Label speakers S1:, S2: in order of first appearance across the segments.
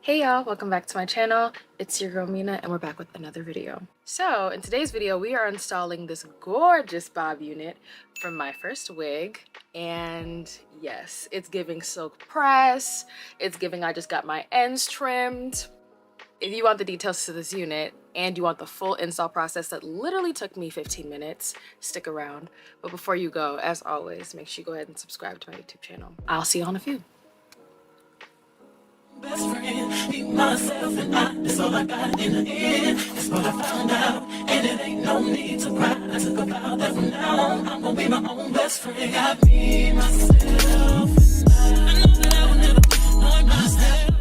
S1: Hey y'all, welcome back to my channel. It's your girl Mina and we're back with another video. So in today's video, we are installing this gorgeous bob unit from Myfirstwig. And yes, it's giving silk press. It's giving I just got my ends trimmed. If you want the details to this unit and you want the full install process that literally took me 15 minutes, stick around. But before you go, as always, make sure you go ahead and subscribe to my YouTube channel. I'll see you on a few.
S2: Best friend, be myself and that's all I got in the end. That's what I found out, and it ain't no need to cry. I took a vow that from now on, I'm gonna be my own best friend. Got me, myself, and I know that I will never disappoint myself.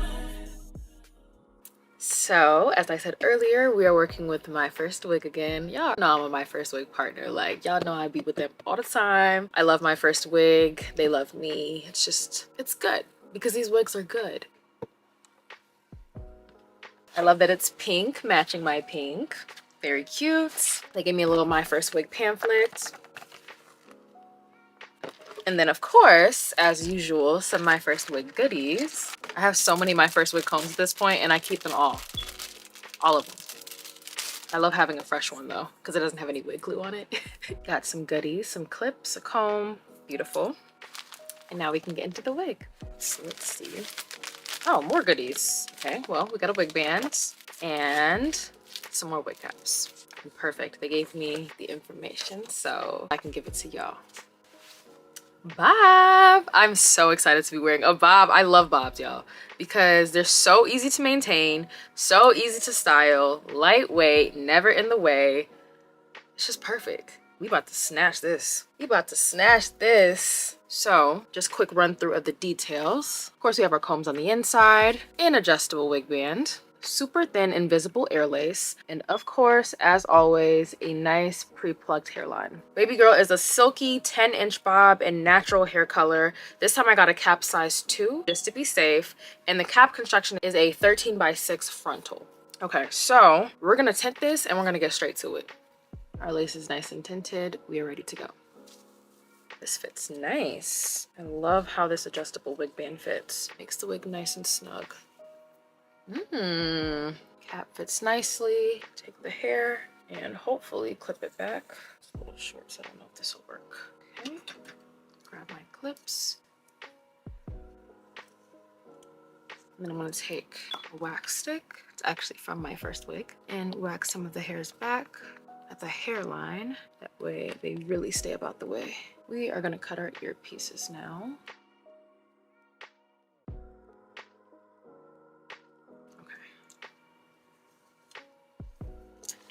S1: So, as I said earlier, we are working with Myfirstwig again. Y'all know I'm a Myfirstwig partner. Like, y'all know I be with them all the time. I love Myfirstwig. They love me. It's good because these wigs are good. I love that it's pink, matching my pink. Very cute. They gave me a little Myfirstwig pamphlet. And then, of course, as usual, some Myfirstwig goodies. I have so many Myfirstwig combs at this point, and I keep them all. All of them. I love having a fresh one, though, because it doesn't have any wig glue on it. Got some goodies, some clips, a comb. Beautiful. And now we can get into the wig. So let's see. Oh, more goodies. Okay, well, we got a wig band and some more wig caps. Perfect. They gave me the information, so I can give it to y'all. Bob! I'm so excited to be wearing a bob. I love bobs, y'all, because they're so easy to maintain, so easy to style, lightweight, never in the way. It's just perfect. We about to snatch this. We about to snatch this. So, just quick run through of the details. Of course, we have our combs on the inside, an adjustable wig band, super thin invisible air lace, and of course, as always, a nice pre-plucked hairline. Baby girl is a silky 10-inch bob in natural hair color. This time I got a cap size 2 just to be safe, and the cap construction is a 13x6 frontal. Okay, so we're gonna tint this and we're gonna get straight to it. Our lace is nice and tinted. We are ready to go. This fits nice. I love how this adjustable wig band fits. Makes the wig nice and snug. Cap fits nicely. Take the hair and hopefully clip it back. It's a little short, so I don't know if this will work. Okay, grab my clips. And then I'm gonna take a wax stick. It's actually from Myfirstwig, and wax some of the hairs back at the hairline. That way they really stay about the way. We are gonna cut our earpieces now.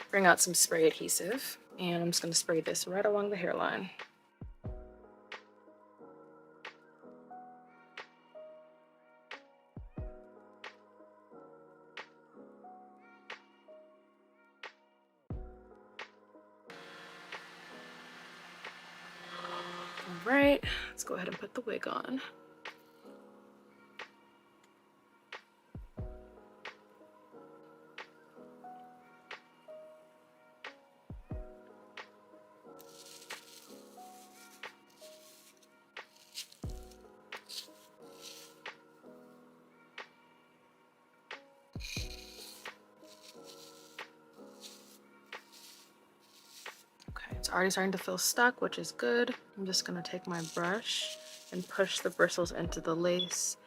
S1: Bring out some spray adhesive, and I'm just gonna spray this right along the hairline. All right, let's go ahead and put the wig on. It's already starting to feel stuck, which is good. I'm just gonna take my brush and push the bristles into the lace.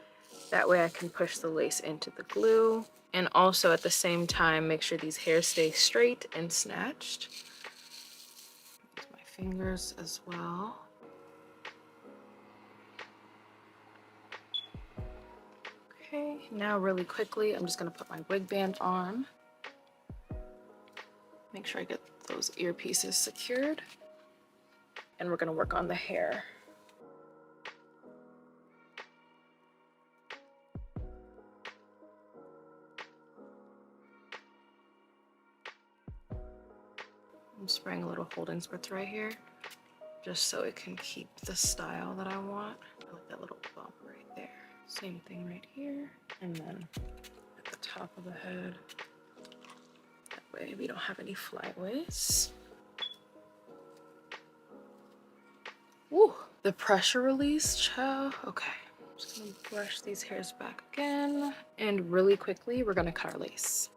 S1: That way I can push the lace into the glue. And also at the same time, make sure these hairs stay straight and snatched. Use my fingers as well. Okay, now really quickly, I'm just gonna put my wig band on. Make sure I get those earpieces secured. And we're gonna work on the hair. I'm spraying a little holding spritz right here, just so it can keep the style that I want. I like that little bump right there. Same thing right here. And then at the top of the head. That way we don't have any flyaways. Woo, the pressure release, child. Okay, Just gonna brush these hairs back again. And really quickly, we're gonna cut our lace.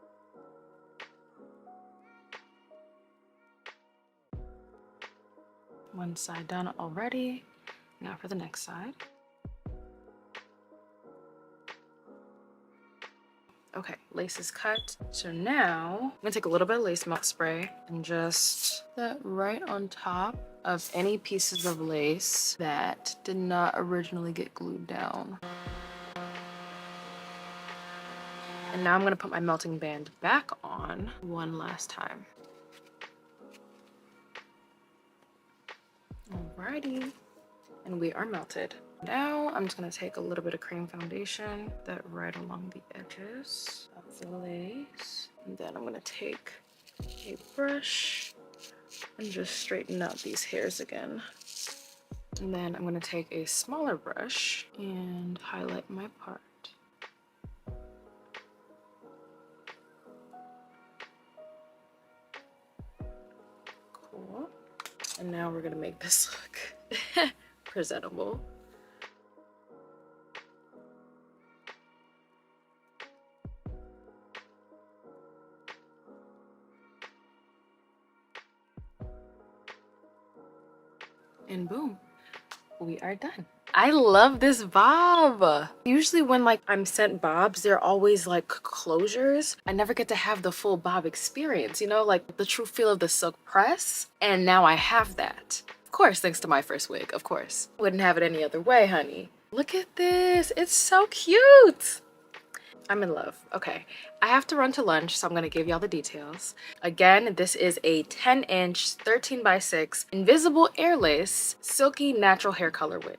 S1: One side done already. Now for the next side. Okay, lace is cut. So now I'm gonna take a little bit of lace melt spray and just put that right on top of any pieces of lace that did not originally get glued down. And now I'm gonna put my melting band back on one last time. Alrighty, and we are melted. Now I'm just gonna take a little bit of cream foundation, that right along the edges of the lace. And then I'm gonna take a brush and just straighten out these hairs again. And then I'm gonna take a smaller brush and highlight my part. Cool. And now we're gonna make this look presentable. And boom, we are done. I love this bob. Usually when like I'm sent bobs, they're always like closures. I never get to have the full bob experience, you know, like the true feel of the silk press. And now I have that. Of course, thanks to Myfirstwig, of course. Wouldn't have it any other way, honey. Look at this, it's so cute. I'm in love. Okay, I have to run to lunch, so I'm gonna give y'all the details. Again, this is a 10-inch, 13x6 invisible air lace, silky natural hair color wig.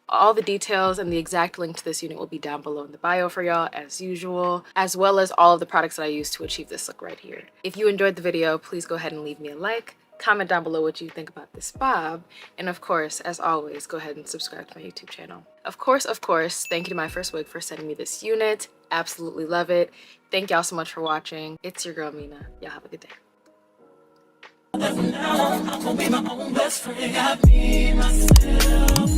S1: All the details and the exact link to this unit will be down below in the bio for y'all as usual, as well as all of the products that I use to achieve this look right here. If you enjoyed the video, please go ahead and leave me a like, comment down below what you think about this bob, and of course, as always, go ahead and subscribe to my YouTube channel. Of course, thank you to Myfirstwig for sending me this unit. Absolutely love it. Thank y'all so much for watching. It's your girl, Mina. Y'all have a good day.
S2: I'm gonna be my own best friend. I be myself.